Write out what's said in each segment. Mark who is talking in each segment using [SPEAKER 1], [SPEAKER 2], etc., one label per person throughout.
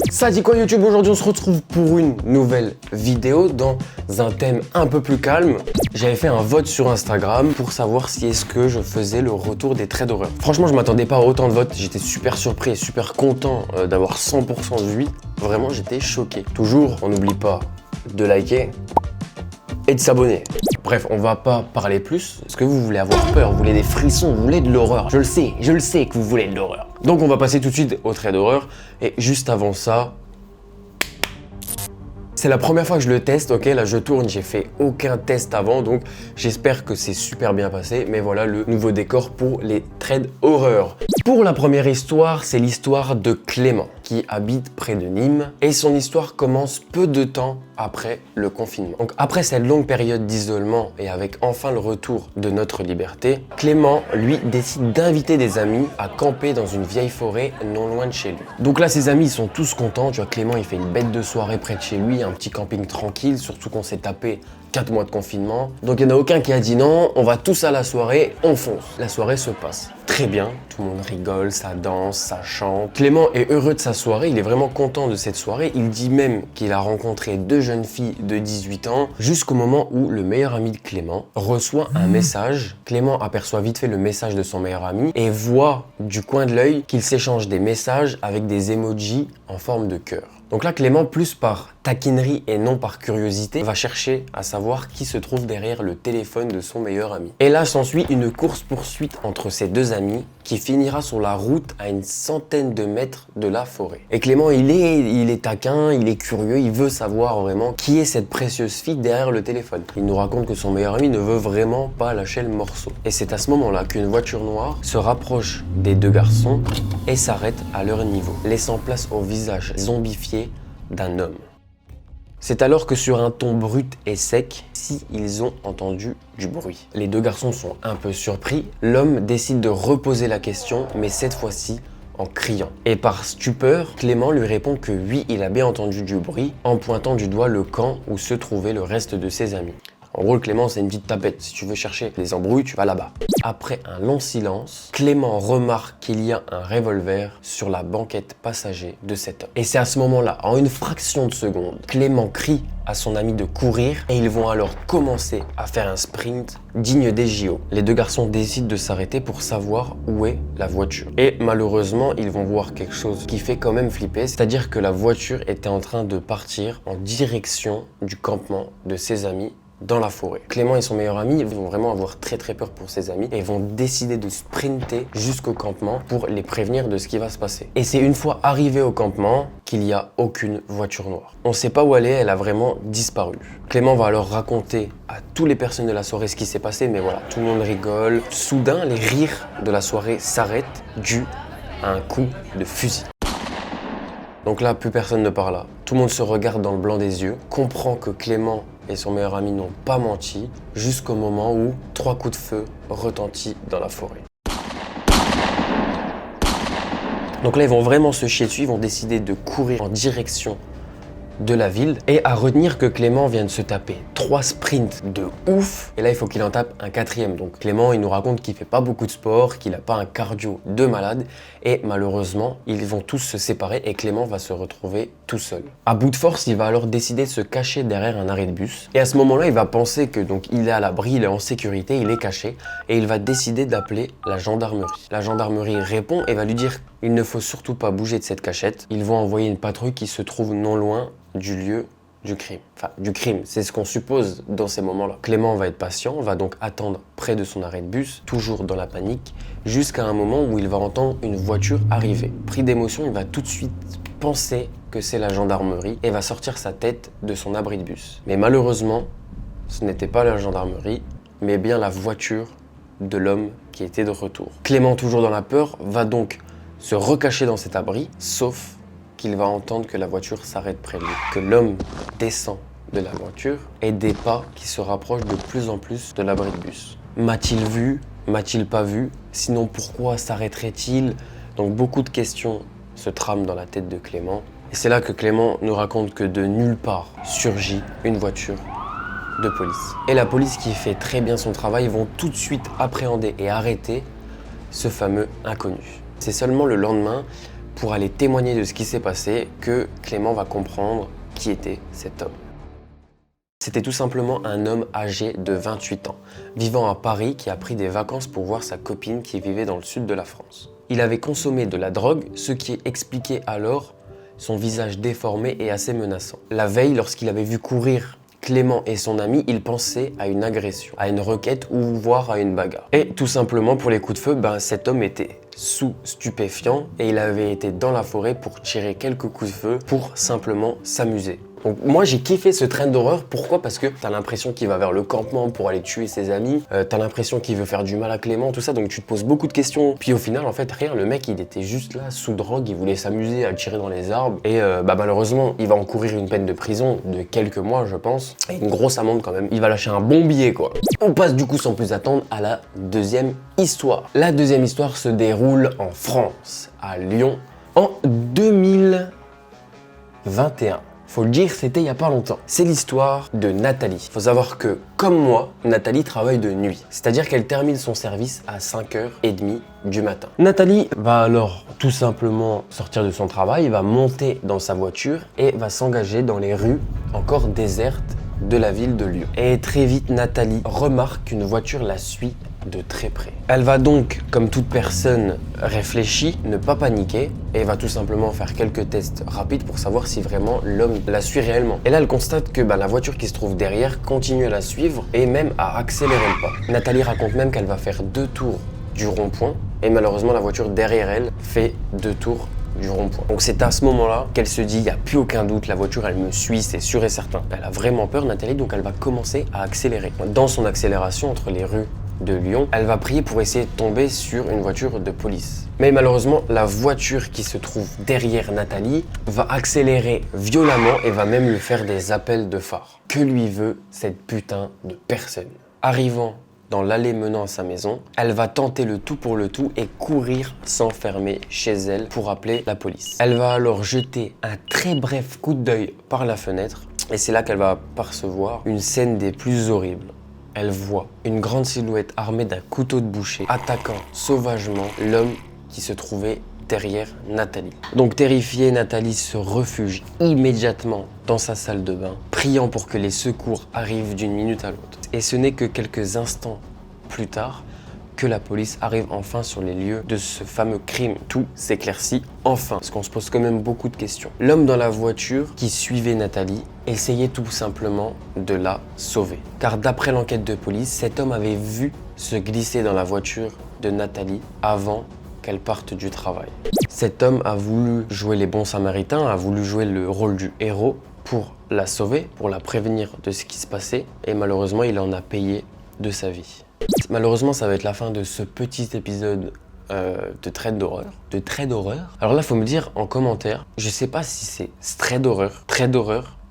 [SPEAKER 1] Ça dit quoi YouTube? Aujourd'hui on se retrouve pour une nouvelle vidéo dans un thème un peu plus calme. J'avais fait un vote sur Instagram pour savoir si est-ce que je faisais le retour des traits d'horreur. Franchement je m'attendais pas à autant de votes, j'étais super surpris et super content d'avoir 100% de oui. Vraiment j'étais choqué. Toujours on n'oublie pas de liker et de s'abonner. Bref, on va pas parler plus. Est-ce que vous voulez avoir peur? Vous voulez des frissons? Vous voulez de l'horreur? Je le sais que vous voulez de l'horreur. Donc on va passer tout de suite au trait d'horreur. Et juste avant ça, c'est la première fois que je le teste, ok? Là je tourne, j'ai fait aucun test avant, donc j'espère que c'est super bien passé. Mais voilà le nouveau décor pour les traits d'horreur. Pour la première histoire, c'est l'histoire de Clément, qui habite près de Nîmes. Et son histoire commence peu de temps après le confinement. Donc après cette longue période d'isolement et avec enfin le retour de notre liberté, Clément, lui, décide d'inviter des amis à camper dans une vieille forêt non loin de chez lui. Donc là, ses amis, ils sont tous contents. Tu vois, Clément, il fait une bête de soirée près de chez lui, un petit camping tranquille, surtout qu'on s'est tapé 4 mois de confinement. Donc il n'y en a aucun qui a dit non, on va tous à la soirée, on fonce. La soirée se passe très bien, tout le monde rigole, ça danse, ça chante. Clément est heureux de sa soirée, il est vraiment content de cette soirée. Il dit même qu'il a rencontré 2 jeunes filles de 18 ans jusqu'au moment où le meilleur ami de Clément reçoit un message. Clément aperçoit vite fait le message de son meilleur ami et voit du coin de l'œil qu'il s'échange des messages avec des emojis en forme de cœur. Donc là, Clément, plus par taquinerie et non par curiosité, va chercher à savoir qui se trouve derrière le téléphone de son meilleur ami. Et là, s'ensuit une course-poursuite entre ces deux amis qui finira sur la route à une centaine de mètres de la forêt. Et Clément, il est taquin, il est curieux, il veut savoir vraiment qui est cette précieuse fille derrière le téléphone. Il nous raconte que son meilleur ami ne veut vraiment pas lâcher le morceau. Et c'est à ce moment-là qu'une voiture noire se rapproche des deux garçons et s'arrête à leur niveau, laissant place au visage zombifié d'un homme. C'est alors que sur un ton brut et sec, si ils ont entendu du bruit. Les deux garçons sont un peu surpris. L'homme décide de reposer la question, mais cette fois-ci en criant. Et par stupeur, Clément lui répond que oui, il a bien entendu du bruit, en pointant du doigt le camp où se trouvait le reste de ses amis. En gros, Clément, c'est une petite tapette. Si tu veux chercher les embrouilles, tu vas là-bas. Après un long silence, Clément remarque qu'il y a un revolver sur la banquette passager de cet homme. Et c'est à ce moment-là, en une fraction de seconde, Clément crie à son ami de courir et ils vont alors commencer à faire un sprint digne des JO. Les deux garçons décident de s'arrêter pour savoir où est la voiture. Et malheureusement, ils vont voir quelque chose qui fait quand même flipper, c'est-à-dire que la voiture était en train de partir en direction du campement de ses amis dans la forêt. Clément et son meilleur ami vont vraiment avoir très peur pour ses amis et vont décider de sprinter jusqu'au campement pour les prévenir de ce qui va se passer. Et c'est une fois arrivé au campement qu'il n'y a aucune voiture noire. On ne sait pas où elle est, elle a vraiment disparu. Clément va alors raconter à toutes les personnes de la soirée ce qui s'est passé, mais voilà, tout le monde rigole. Soudain, les rires de la soirée s'arrêtent dû à un coup de fusil. Donc là, plus personne ne parle. Tout le monde se regarde dans le blanc des yeux, comprend que Clément et son meilleur ami n'ont pas menti, jusqu'au moment où 3 coups de feu retentissent dans la forêt. Donc là, ils vont vraiment se chier dessus, ils vont décider de courir en direction de la ville. Et à retenir que Clément vient de se taper 3 sprints de ouf. Et là, il faut qu'il en tape un 4e. Donc Clément, il nous raconte qu'il fait pas beaucoup de sport, qu'il n'a pas un cardio de malade. Et malheureusement, ils vont tous se séparer et Clément va se retrouver tout seul. À bout de force, il va alors décider de se cacher derrière un arrêt de bus. Et à ce moment-là, il va penser que donc il est à l'abri, il est en sécurité, il est caché. Et il va décider d'appeler la gendarmerie. La gendarmerie répond et va lui dire qu'il ne faut surtout pas bouger de cette cachette. Ils vont envoyer une patrouille qui se trouve non loin du lieu du crime. Enfin, du crime, c'est ce qu'on suppose dans ces moments-là. Clément va être patient, va donc attendre près de son arrêt de bus, toujours dans la panique, jusqu'à un moment où il va entendre une voiture arriver. Pris d'émotion, il va tout de suite penser que c'est la gendarmerie et va sortir sa tête de son abri de bus. Mais malheureusement, ce n'était pas la gendarmerie, mais bien la voiture de l'homme qui était de retour. Clément, toujours dans la peur, va donc se recacher dans cet abri, sauf qu'il va entendre que la voiture s'arrête près de lui, que l'homme descend de la voiture et des pas qui se rapprochent de plus en plus de l'abri de bus. M'a-t-il vu? M'a-t-il pas vu? Sinon pourquoi s'arrêterait-il? Donc beaucoup de questions se trament dans la tête de Clément. Et c'est là que Clément nous raconte que de nulle part surgit une voiture de police. Et la police, qui fait très bien son travail, vont tout de suite appréhender et arrêter ce fameux inconnu. C'est seulement le lendemain pour aller témoigner de ce qui s'est passé que Clément va comprendre qui était cet homme. C'était tout simplement un homme âgé de 28 ans, vivant à Paris, qui a pris des vacances pour voir sa copine qui vivait dans le sud de la France. Il avait consommé de la drogue, ce qui expliquait alors son visage déformé et assez menaçant. La veille, lorsqu'il avait vu courir Clément et son ami, il pensait à une agression, à une requête ou voire à une bagarre. Et tout simplement pour les coups de feu, cet homme était sous stupéfiant et il avait été dans la forêt pour tirer quelques coups de feu pour simplement s'amuser. Donc moi j'ai kiffé ce train d'horreur, pourquoi? Parce que t'as l'impression qu'il va vers le campement pour aller tuer ses amis, t'as l'impression qu'il veut faire du mal à Clément, tout ça, donc tu te poses beaucoup de questions. Puis au final en fait rien, le mec il était juste là sous drogue, il voulait s'amuser à tirer dans les arbres et malheureusement il va encourir une peine de prison de quelques mois je pense, et une grosse amende quand même, il va lâcher un bon billet quoi. On passe du coup sans plus attendre à la deuxième histoire. La deuxième histoire se déroule en France, à Lyon, en 2021. Faut le dire, c'était il y a pas longtemps. C'est l'histoire de Nathalie. Faut savoir que, comme moi, Nathalie travaille de nuit. C'est-à-dire qu'elle termine son service à 5h30 du matin. Nathalie va alors tout simplement sortir de son travail, va monter dans sa voiture et va s'engager dans les rues encore désertes de la ville de Lyon. Et très vite, Nathalie remarque qu'une voiture la suit de très près. Elle va donc, comme toute personne réfléchie, ne pas paniquer et va tout simplement faire quelques tests rapides pour savoir si vraiment l'homme la suit réellement. Et là, elle constate que la voiture qui se trouve derrière continue à la suivre et même à accélérer le pas. Nathalie raconte même qu'elle va faire 2 tours du rond-point et malheureusement, la voiture derrière elle fait 2 tours du rond-point. Donc c'est à ce moment-là qu'elle se dit, il n'y a plus aucun doute, la voiture elle me suit, c'est sûr et certain. Elle a vraiment peur, Nathalie, donc elle va commencer à accélérer. Dans son accélération entre les rues de Lyon, elle va prier pour essayer de tomber sur une voiture de police. Mais malheureusement, la voiture qui se trouve derrière Nathalie va accélérer violemment et va même lui faire des appels de phare. Que lui veut cette putain de personne? Arrivant dans l'allée menant à sa maison, elle va tenter le tout pour le tout et courir s'enfermer chez elle pour appeler la police. Elle va alors jeter un très bref coup d'œil par la fenêtre et c'est là qu'elle va percevoir une scène des plus horribles. Elle voit une grande silhouette armée d'un couteau de boucher attaquant sauvagement l'homme qui se trouvait derrière Nathalie. Donc terrifiée, Nathalie se refugie immédiatement dans sa salle de bain, priant pour que les secours arrivent d'une minute à l'autre. Et ce n'est que quelques instants plus tard que la police arrive enfin sur les lieux de ce fameux crime. Tout s'éclaircit enfin, parce qu'on se pose quand même beaucoup de questions. L'homme dans la voiture qui suivait Nathalie essayait tout simplement de la sauver. Car d'après l'enquête de police, cet homme avait vu se glisser dans la voiture de Nathalie avant qu'elle parte du travail. Cet homme a voulu jouer les bons samaritains, a voulu jouer le rôle du héros pour la sauver, pour la prévenir de ce qui se passait, et malheureusement, il en a payé de sa vie. Malheureusement, ça va être la fin de ce petit épisode de Trait d'horreur. Alors là, faut me dire en commentaire, je sais pas si c'est Trait d'horreur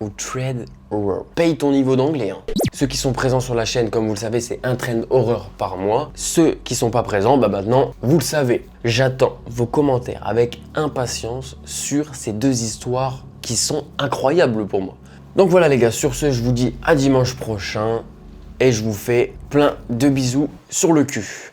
[SPEAKER 1] ou Thread Horror. Paye ton niveau d'anglais. Ceux qui sont présents sur la chaîne, comme vous le savez, c'est un Trend Horror par mois. Ceux qui sont pas présents, maintenant, vous le savez. J'attends vos commentaires avec impatience sur ces deux histoires qui sont incroyables pour moi. Donc voilà les gars, sur ce, je vous dis à dimanche prochain et je vous fais plein de bisous sur le cul.